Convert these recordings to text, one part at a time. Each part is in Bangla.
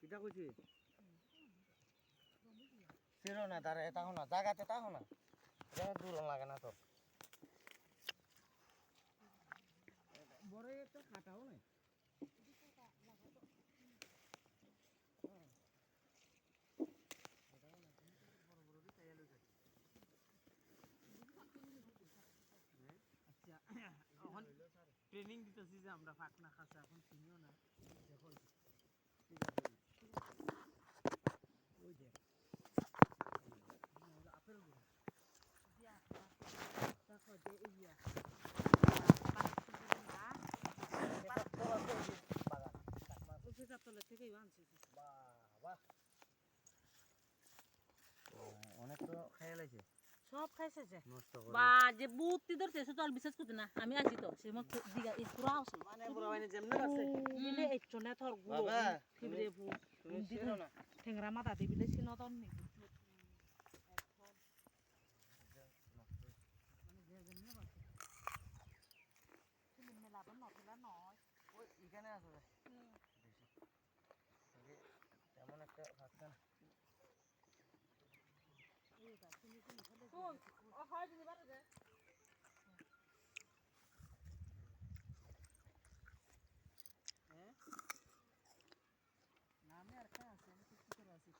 কিটা কইছি ছিড়ো না তারে তাহো না জায়গাতে তাহো না যেন দূর লাগে না তো বড় একটা কাটাও না এখন ট্রেনিং দিতেছি যে আমরা ফাঁকনা খাসা এখন চিনিও না দেখো ওই দেখ আপেল গুলো দেখো যে ইয়া অনেক তো খাইয়া লাইছে সব খাইছে যে নষ্ট করে বা যে বুতি ধরছে সে তো আর বিশ্বাস করতে না আমি আছি তো সে মত দিগা এই পুরা আছে মানে পুরো মানে যেমন আছে মিলে এক চনে থর গুলো বাবা ফিবরে বু তুমি ছিড়ো না ঠেংরা মাথা দিবিলে সিনো তন নি ওই এখানে আছে তেমন একটা ভাবছে না নামে আর কা আছে আমি কিছু করে আছি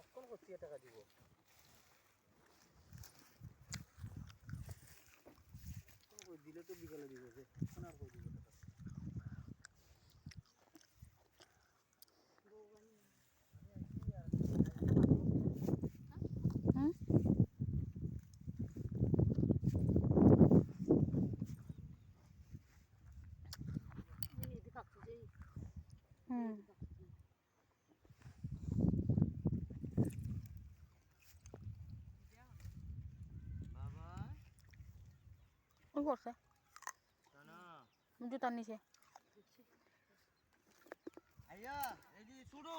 অক্ষণ করছি টাকা দিব দিলে তো বিকালে দিব যে এখন আর কই দিব টাকা কোন করছে না জুতার নিচে আইয়া এই যে ছুড়ো